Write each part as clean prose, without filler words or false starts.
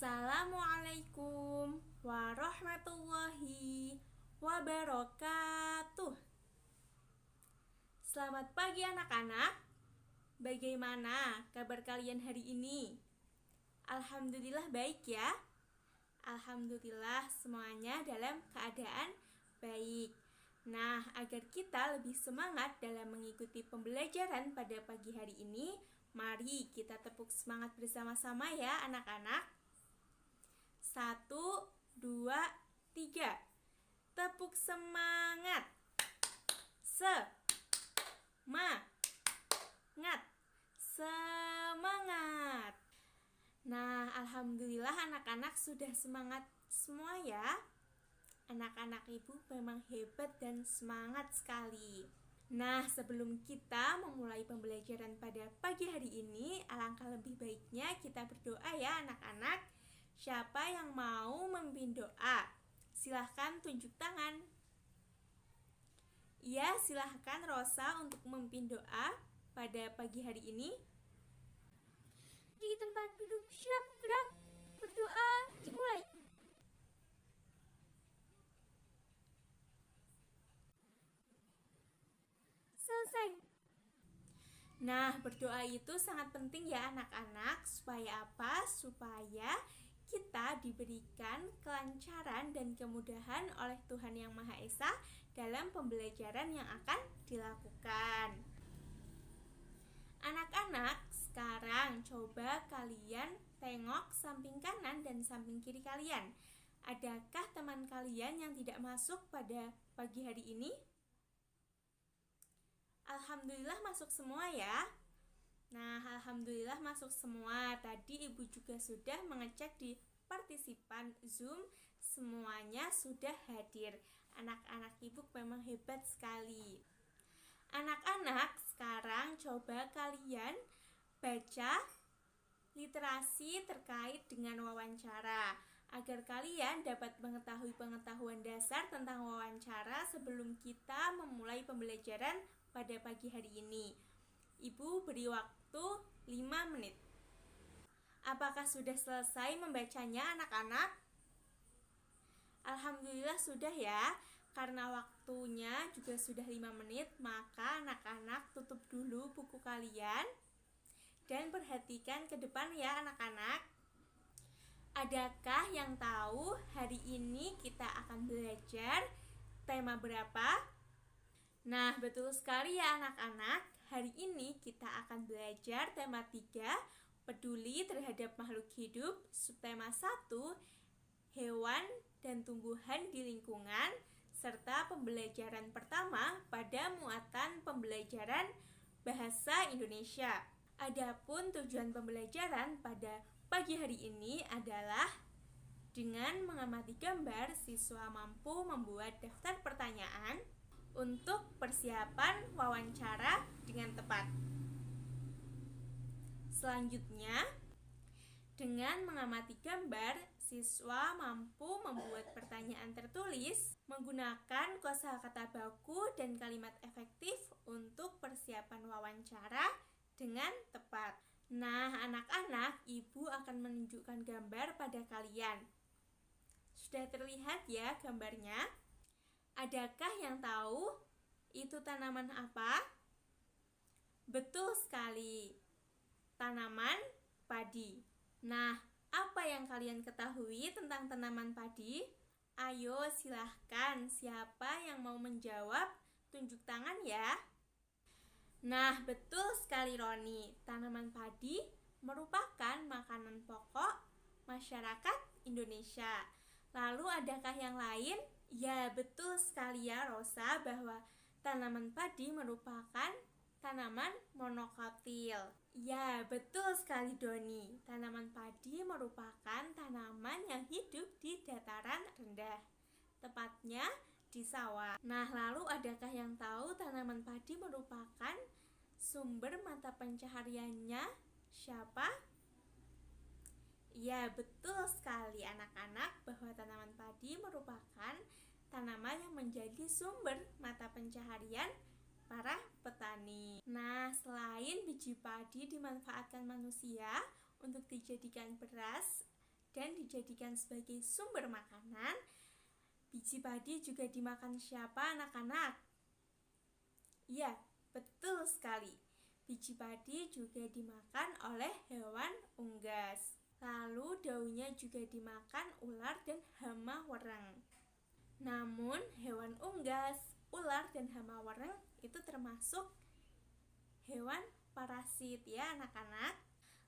Assalamualaikum warahmatullahi wabarakatuh. Selamat pagi anak-anak. Bagaimana kabar kalian hari ini? Alhamdulillah baik ya. Alhamdulillah semuanya dalam keadaan baik. Nah, agar kita lebih semangat dalam mengikuti pembelajaran pada pagi hari ini, mari kita tepuk semangat bersama-sama ya anak-anak. 1, 2, 3. Tepuk semangat. Semangat. Semangat. Nah, alhamdulillah anak-anak sudah semangat semua ya. Anak-anak ibu memang hebat dan semangat sekali. Nah, sebelum kita memulai pembelajaran pada pagi hari ini, alangkah lebih baiknya kita berdoa ya anak-anak. Siapa yang mau memimpin doa? Silahkan tunjuk tangan. Ya, silahkan Rosa untuk memimpin doa pada pagi hari ini. Di tempat duduk siap gerak, berdoa dimulai. Selesai. Nah, berdoa itu sangat penting ya anak-anak. Supaya apa? Supaya kita diberikan kelancaran dan kemudahan oleh Tuhan Yang Maha Esa dalam pembelajaran yang akan dilakukan. Anak-anak, sekarang coba kalian tengok samping kanan dan samping kiri kalian. Adakah teman kalian yang tidak masuk pada pagi hari ini? Alhamdulillah masuk semua ya. Nah, alhamdulillah masuk semua. Tadi ibu juga sudah mengecek di partisipan Zoom, semuanya sudah hadir. Anak-anak ibu memang hebat sekali. Anak-anak, sekarang coba kalian baca literasi terkait dengan wawancara, agar kalian dapat mengetahui pengetahuan dasar tentang wawancara sebelum kita memulai pembelajaran pada pagi hari ini. Ibu beri waktu 5 menit. Apakah sudah selesai membacanya anak-anak? Alhamdulillah sudah ya. Karena waktunya juga sudah 5 menit, maka anak-anak tutup dulu buku kalian dan perhatikan ke depan ya anak-anak. Adakah yang tahu hari ini kita akan belajar tema berapa? Nah, betul sekali ya anak-anak. Hari ini kita akan belajar tema 3, peduli terhadap makhluk hidup, subtema 1, hewan dan tumbuhan di lingkungan, serta pembelajaran pertama pada muatan pembelajaran bahasa Indonesia. Adapun tujuan pembelajaran pada pagi hari ini adalah dengan mengamati gambar, siswa mampu membuat daftar pertanyaan untuk persiapan wawancara dengan tepat. Selanjutnya, dengan mengamati gambar, siswa mampu membuat pertanyaan tertulis menggunakan kosakata baku dan kalimat efektif untuk persiapan wawancara dengan tepat. Nah, anak-anak, ibu akan menunjukkan gambar pada kalian. Sudah terlihat ya gambarnya? Adakah yang tahu itu tanaman apa? Betul sekali, tanaman padi. Nah, apa yang kalian ketahui tentang tanaman padi? Ayo silahkan, siapa yang mau menjawab? Tunjuk tangan ya. Nah, betul sekali Roni, tanaman padi merupakan makanan pokok masyarakat Indonesia. Lalu adakah yang lain? Ya, betul sekali ya Rosa, bahwa tanaman padi merupakan tanaman monokotil. Ya, betul sekali Doni. Tanaman padi merupakan tanaman yang hidup di dataran rendah, tepatnya di sawah. Nah, lalu adakah yang tahu tanaman padi merupakan sumber mata pencahariannya siapa? Ya, betul sekali anak-anak, bahwa tanaman padi merupakan tanaman yang menjadi sumber mata pencaharian para petani. Nah, selain biji padi dimanfaatkan manusia untuk dijadikan beras dan dijadikan sebagai sumber makanan, biji padi juga dimakan siapa anak-anak? Iya, betul sekali. Biji padi juga dimakan oleh hewan unggas. Lalu daunnya juga dimakan ular dan hama wereng. Namun hewan unggas, ular, dan hama wereng itu termasuk hewan parasit ya anak-anak.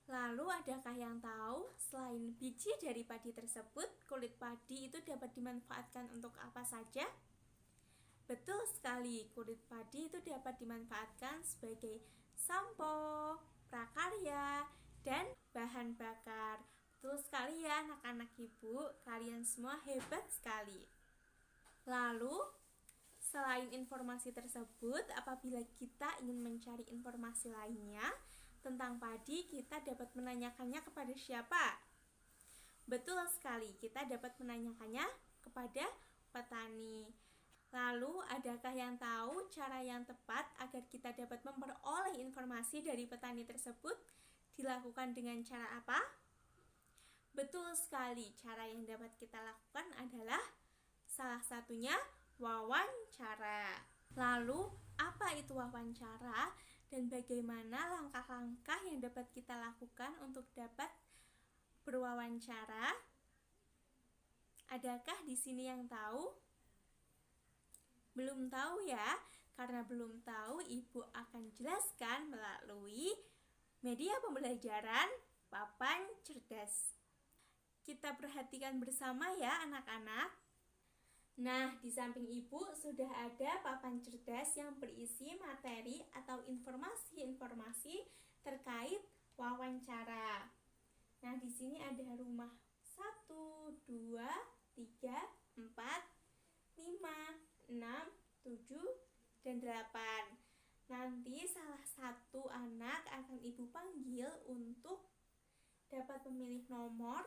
Lalu adakah yang tahu selain biji dari padi tersebut, kulit padi itu dapat dimanfaatkan untuk apa saja? Betul sekali, kulit padi itu dapat dimanfaatkan sebagai sampo, prakarya, dan bahan bakar. Betul sekali ya anak-anak ibu, kalian semua hebat sekali. Lalu, selain informasi tersebut, apabila kita ingin mencari informasi lainnya tentang padi, kita dapat menanyakannya kepada siapa? Betul sekali, kita dapat menanyakannya kepada petani. Lalu, adakah yang tahu cara yang tepat agar kita dapat memperoleh informasi dari petani tersebut dilakukan dengan cara apa? Betul sekali, cara yang dapat kita lakukan adalah salah satunya wawancara. Lalu, apa itu wawancara dan bagaimana langkah-langkah yang dapat kita lakukan untuk dapat berwawancara? Adakah di sini yang tahu? Belum tahu ya? Karena belum tahu, Ibu akan jelaskan melalui media pembelajaran Papan Cerdas. Kita perhatikan bersama ya anak-anak. Nah, di samping Ibu sudah ada papan cerdas yang berisi materi atau informasi-informasi terkait wawancara. Nah, di sini ada rumah 1, 2, 3, 4, 5, 6, 7, dan 8. Nanti salah satu anak akan Ibu panggil untuk dapat memilih nomor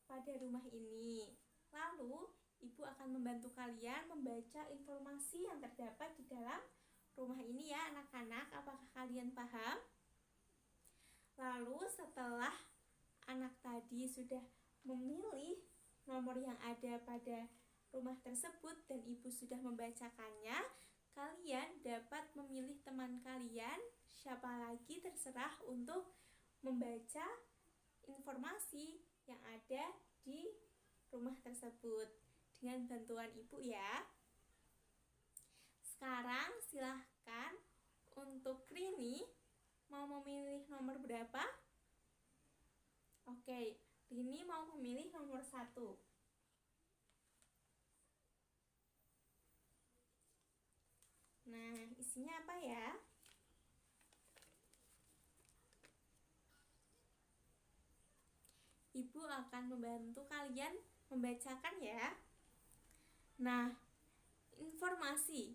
pada rumah ini. Lalu, Ibu akan membantu kalian membaca informasi yang terdapat di dalam rumah ini ya anak-anak. Apakah kalian paham? Lalu setelah anak tadi sudah memilih nomor yang ada pada rumah tersebut dan Ibu sudah membacakannya, kalian dapat memilih teman kalian, siapa lagi terserah, untuk membaca informasi yang ada di rumah tersebut dengan bantuan Ibu ya. Sekarang silahkan untuk Rini, mau memilih nomor berapa? Oke, Rini mau memilih nomor 1. Nah, isinya apa ya? Ibu akan membantu kalian membacakan ya. Nah, informasi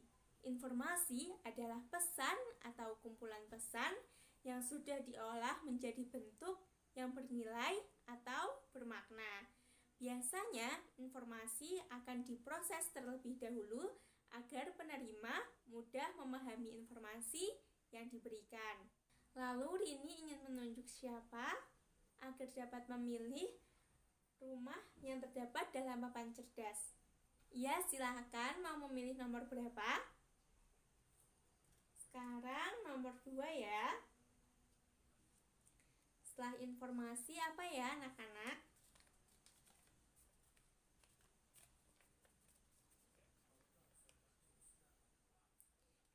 adalah pesan atau kumpulan pesan yang sudah diolah menjadi bentuk yang bernilai atau bermakna. Biasanya, informasi akan diproses terlebih dahulu agar penerima mudah memahami informasi yang diberikan. Lalu, Rini ingin menunjuk siapa agar dapat memilih rumah yang terdapat dalam papan cerdas. Ya, silahkan, mau memilih nomor berapa? Sekarang nomor 2 ya. Setelah informasi apa ya anak-anak?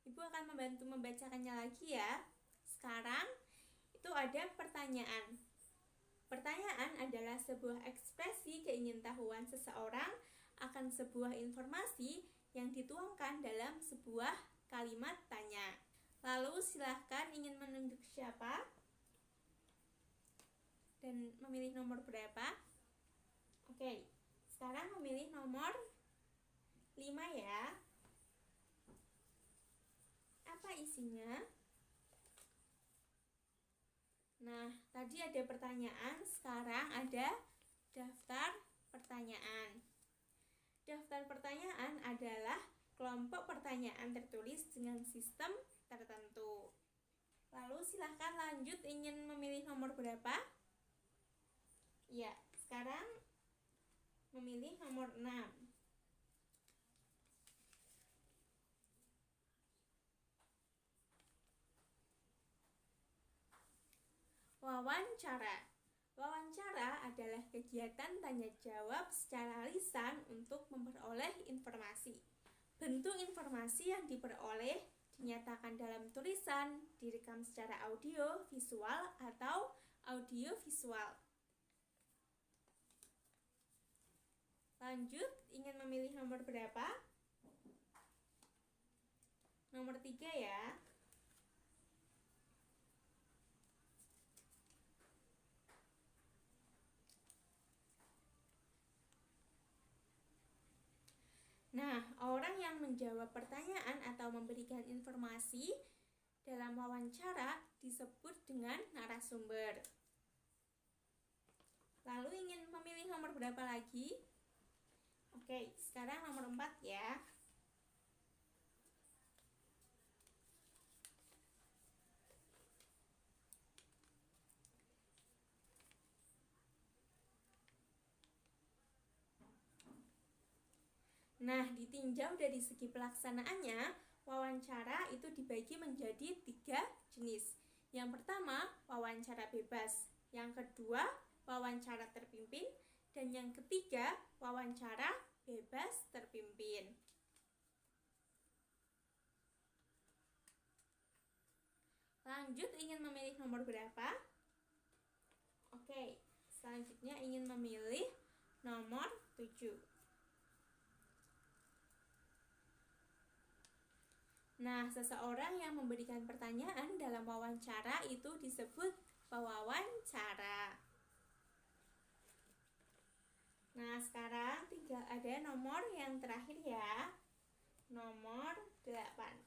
Ibu akan membantu membacakannya lagi ya. Sekarang itu ada pertanyaan. Pertanyaan adalah sebuah ekspresi keingintahuan seseorang akan sebuah informasi yang dituangkan dalam sebuah kalimat tanya. Lalu silahkan ingin menunjuk siapa dan memilih nomor berapa? Oke, sekarang memilih nomor 5 ya. Apa isinya? Nah, tadi ada pertanyaan, sekarang ada daftar pertanyaan. Daftar pertanyaan adalah kelompok pertanyaan tertulis dengan sistem tertentu. Lalu silahkan lanjut, ingin memilih nomor berapa? Ya, sekarang memilih nomor 6. Wawancara. Wawancara adalah kegiatan tanya jawab secara lisan untuk memperoleh informasi. Bentuk informasi yang diperoleh dinyatakan dalam tulisan, direkam secara audio, visual, atau audio visual. Lanjut, ingin memilih nomor berapa? Nomor 3 ya. Nah, orang yang menjawab pertanyaan atau memberikan informasi dalam wawancara disebut dengan narasumber. Lalu ingin memilih nomor berapa lagi? Oke, sekarang nomor 4 ya. Nah, ditinjau dari segi pelaksanaannya, wawancara itu dibagi menjadi 3 jenis. Yang pertama, wawancara bebas. Yang kedua, wawancara terpimpin. Dan yang ketiga, wawancara bebas terpimpin. Lanjut, ingin memilih nomor berapa? Oke, selanjutnya ingin memilih nomor 7. Nah, seseorang yang memberikan pertanyaan dalam wawancara itu disebut pewawancara. Nah, sekarang ada nomor yang terakhir ya. Nomor 8.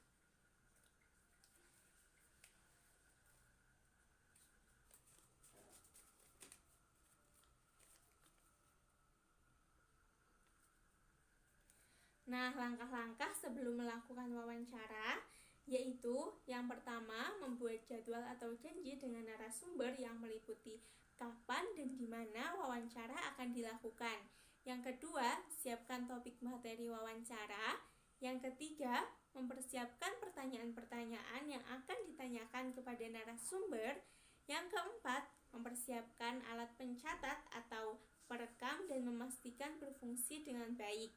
Nah, langkah-langkah sebelum melakukan wawancara yaitu yang pertama, membuat jadwal atau janji dengan narasumber yang meliputi kapan dan di mana wawancara akan dilakukan. Yang kedua, siapkan topik materi wawancara. Yang ketiga, mempersiapkan pertanyaan-pertanyaan yang akan ditanyakan kepada narasumber. Yang keempat, mempersiapkan alat pencatat atau perekam dan memastikan berfungsi dengan baik.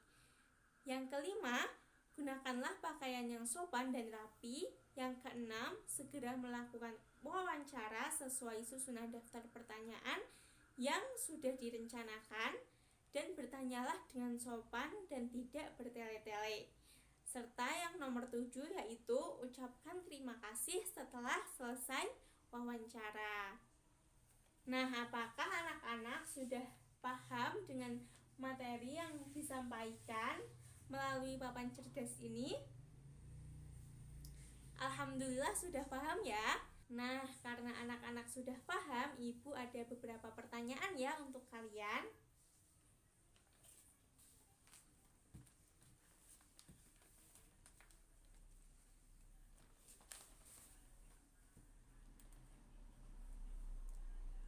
Yang kelima, gunakanlah pakaian yang sopan dan rapi. Yang keenam, segera melakukan wawancara sesuai susunan daftar pertanyaan yang sudah direncanakan. Dan bertanyalah dengan sopan dan tidak bertele-tele. Serta yang nomor 7 yaitu ucapkan terima kasih setelah selesai wawancara. Nah, apakah anak-anak sudah paham dengan materi yang disampaikan melalui papan cerdas ini? Alhamdulillah sudah paham ya. Nah, karena anak-anak sudah paham, Ibu ada beberapa pertanyaan ya untuk kalian.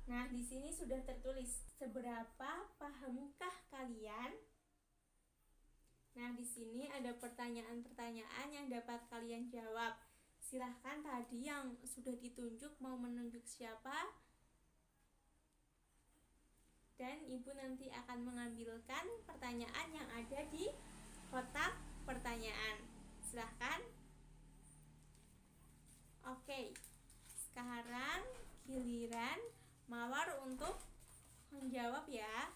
Nah, di sini sudah tertulis seberapa pahamkah kalian? Nah, di sini ada pertanyaan-pertanyaan yang dapat kalian jawab. Silahkan tadi yang sudah ditunjuk mau menunjuk siapa? Dan Ibu nanti akan mengambilkan pertanyaan yang ada di kotak pertanyaan. Silahkan. Oke, sekarang giliran Mawar untuk menjawab ya.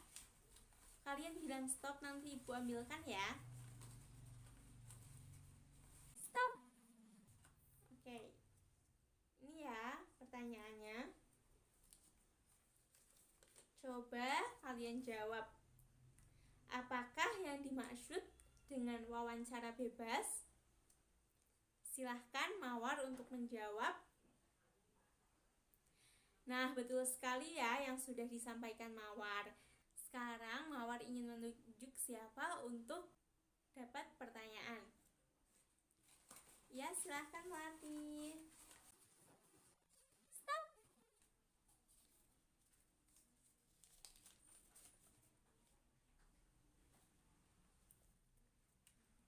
Kalian bilang stop, nanti Ibu ambilkan ya. Stop. Oke. Ini ya pertanyaannya. Coba kalian jawab. Apakah yang dimaksud dengan wawancara bebas? Silahkan Mawar untuk menjawab. Nah, betul sekali ya yang sudah disampaikan Mawar. Sekarang Mawar ingin menunjuk siapa untuk dapat pertanyaan. Ya, silahkan Melati. Stop.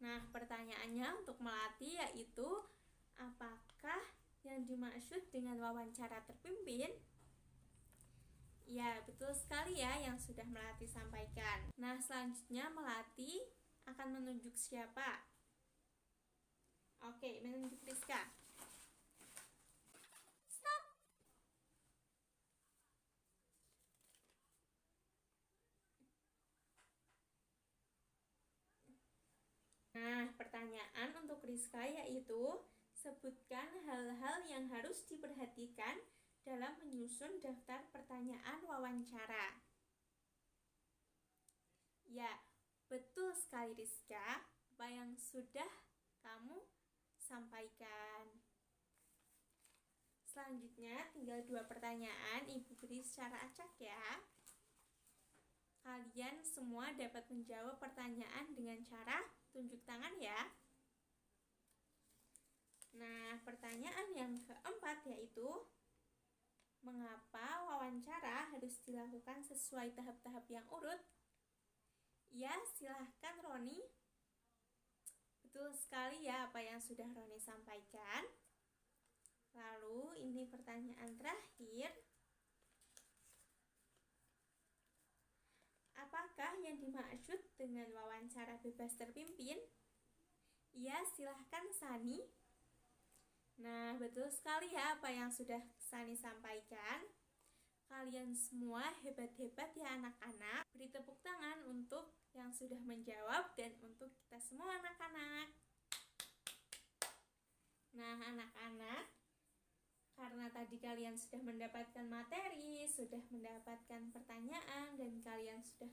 Nah, pertanyaannya untuk melatih yaitu apakah yang dimaksud dengan wawancara terpimpin? Ya, betul sekali ya yang sudah Melati sampaikan. Nah, selanjutnya Melati akan menunjuk siapa? Oke, menunjuk Rizka. Stop. Nah, pertanyaan untuk Rizka yaitu sebutkan hal-hal yang harus diperhatikan dalam menyusun daftar pertanyaan wawancara. Ya, betul sekali Rizka, apa yang sudah kamu sampaikan. Selanjutnya tinggal 2 pertanyaan Ibu beri secara acak ya. Kalian semua dapat menjawab pertanyaan dengan cara tunjuk tangan ya. Nah, pertanyaan yang keempat yaitu mengapa wawancara harus dilakukan sesuai tahap-tahap yang urut? Ya, silahkan Roni. Betul sekali ya apa yang sudah Roni sampaikan. Lalu ini pertanyaan terakhir. Apakah yang dimaksud dengan wawancara bebas terpimpin? Ya, silahkan Sani. Nah, betul sekali ya apa yang sudah Sani sampaikan. Kalian semua hebat-hebat ya anak-anak. Beri tepuk tangan untuk yang sudah menjawab dan untuk kita semua anak-anak. Nah, anak-anak, karena tadi kalian sudah mendapatkan materi, sudah mendapatkan pertanyaan, dan kalian sudah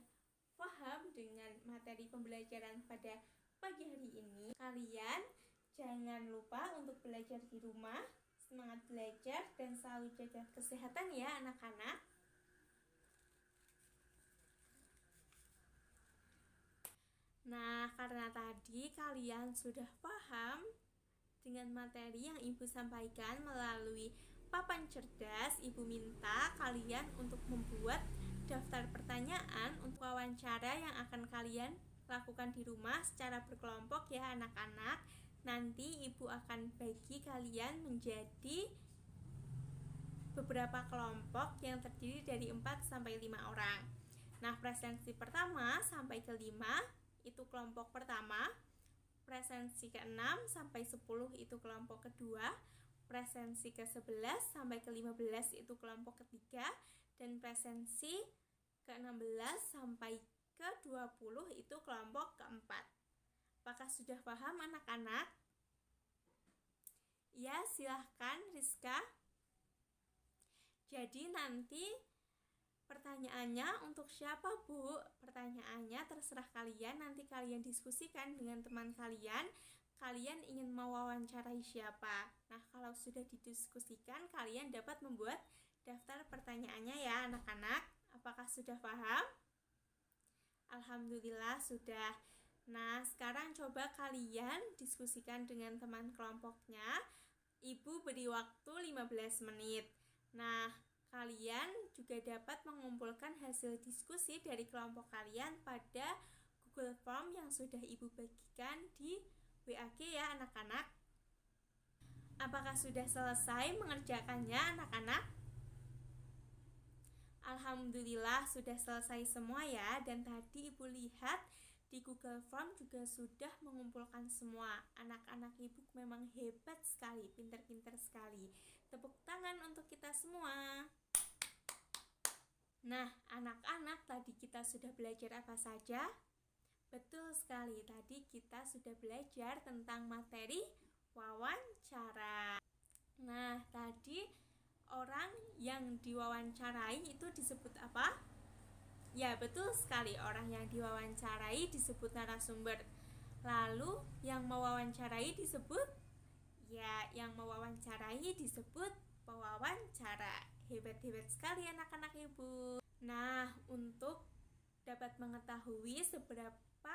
paham dengan materi pembelajaran pada pagi hari ini, kalian jangan lupa untuk belajar di rumah, semangat belajar, dan selalu jaga kesehatan ya anak-anak. Nah, karena tadi kalian sudah paham dengan materi yang Ibu sampaikan melalui papan cerdas, Ibu minta kalian untuk membuat daftar pertanyaan untuk wawancara yang akan kalian lakukan di rumah secara berkelompok ya anak-anak. Nanti Ibu akan bagi kalian menjadi beberapa kelompok yang terdiri dari 4-5 orang. Nah, presensi pertama sampai ke-5 itu kelompok pertama, presensi ke-6 sampai 10 itu kelompok kedua, presensi ke-11 sampai ke-15 itu kelompok ketiga, dan presensi ke-16 sampai ke-20 itu kelompok keempat. Apakah sudah paham anak-anak? Ya, silahkan Rizka. Jadi nanti pertanyaannya untuk siapa Bu? Pertanyaannya terserah kalian, nanti kalian diskusikan dengan teman kalian. Kalian ingin mewawancarai siapa? Nah, kalau sudah didiskusikan, kalian dapat membuat daftar pertanyaannya ya anak-anak. Apakah sudah paham? Alhamdulillah sudah. Nah, sekarang coba kalian diskusikan dengan teman kelompoknya. Ibu beri waktu 15 menit. Nah, kalian juga dapat mengumpulkan hasil diskusi dari kelompok kalian pada Google Form yang sudah Ibu bagikan di WAG ya anak-anak. Apakah sudah selesai mengerjakannya anak-anak? Alhamdulillah sudah selesai semua ya. Dan tadi Ibu lihat di Google Form juga sudah mengumpulkan semua. Anak-anak Ibu memang hebat sekali, pintar-pintar sekali. Tepuk tangan untuk kita semua. Nah, anak-anak, tadi kita sudah belajar apa saja? Betul sekali, tadi kita sudah belajar tentang materi wawancara. Nah, tadi orang yang diwawancarai itu disebut apa? Ya, betul sekali, orang yang diwawancarai disebut narasumber. Lalu, yang mewawancarai disebut? Ya, yang mewawancarai disebut pewawancara. Hebat-hebat sekali anak-anak Ibu. Nah, untuk dapat mengetahui seberapa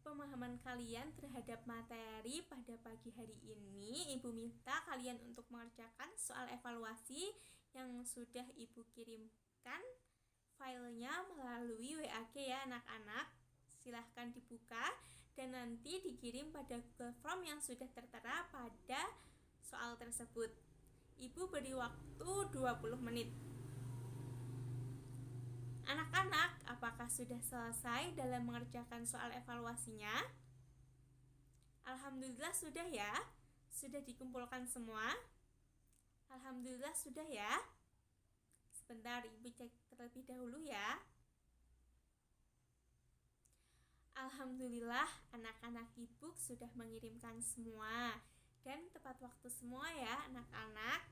pemahaman kalian terhadap materi pada pagi hari ini, Ibu minta kalian untuk mengerjakan soal evaluasi yang sudah Ibu kirimkan filenya melalui WAG ya anak-anak. Silahkan dibuka dan nanti dikirim pada Google Form yang sudah tertera pada soal tersebut. Ibu beri waktu 20 menit. Anak-anak, apakah sudah selesai dalam mengerjakan soal evaluasinya? Alhamdulillah sudah ya. Sudah dikumpulkan semua? Alhamdulillah sudah ya. Sebentar, Ibu cek terlebih dahulu ya. Alhamdulillah, anak-anak Ibu sudah mengirimkan semua dan tepat waktu semua ya anak-anak.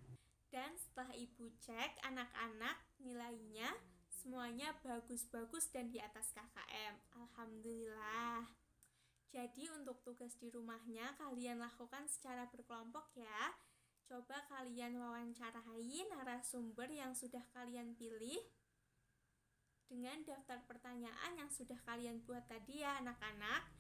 Dan setelah Ibu cek anak-anak nilainya semuanya bagus-bagus dan di atas KKM. Alhamdulillah. Jadi untuk tugas di rumahnya kalian lakukan secara berkelompok ya. Coba kalian wawancarai narasumber yang sudah kalian pilih dengan daftar pertanyaan yang sudah kalian buat tadi ya anak-anak,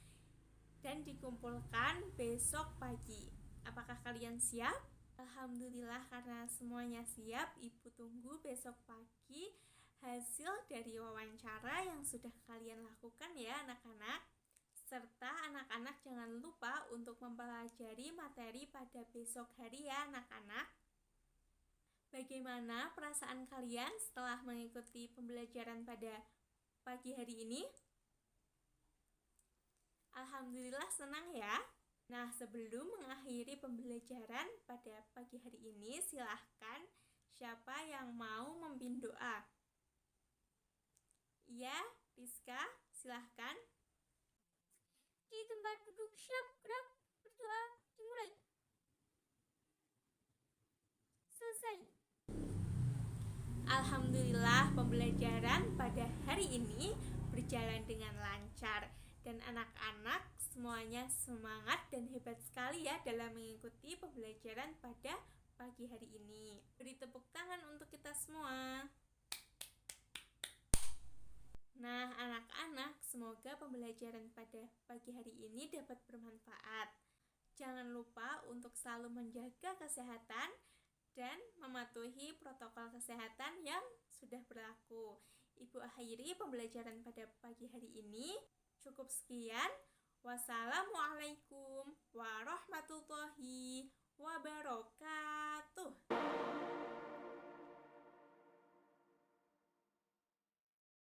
dan dikumpulkan besok pagi. Apakah kalian siap? Alhamdulillah, karena semuanya siap, Ibu tunggu besok pagi hasil dari wawancara yang sudah kalian lakukan ya anak-anak. Serta anak-anak jangan lupa untuk mempelajari materi pada besok hari ya anak-anak. Bagaimana perasaan kalian setelah mengikuti pembelajaran pada pagi hari ini? Alhamdulillah senang ya. Nah, sebelum mengakhiri pembelajaran pada pagi hari ini, silahkan siapa yang mau memimpin doa? Iya, Rizka, silahkan. Di tempat duduk siap, gerak, berdoa, dimulai. Selesai. Alhamdulillah, pembelajaran pada hari ini berjalan dengan lancar dan anak-anak semuanya semangat dan hebat sekali ya dalam mengikuti pembelajaran pada pagi hari ini. Beri tepuk tangan untuk kita semua. Nah, anak-anak, semoga pembelajaran pada pagi hari ini dapat bermanfaat. Jangan lupa untuk selalu menjaga kesehatan dan mematuhi protokol kesehatan yang sudah berlaku. Ibu akhiri pembelajaran pada pagi hari ini. Cukup sekian. Wassalamualaikum warahmatullahi wabarakatuh.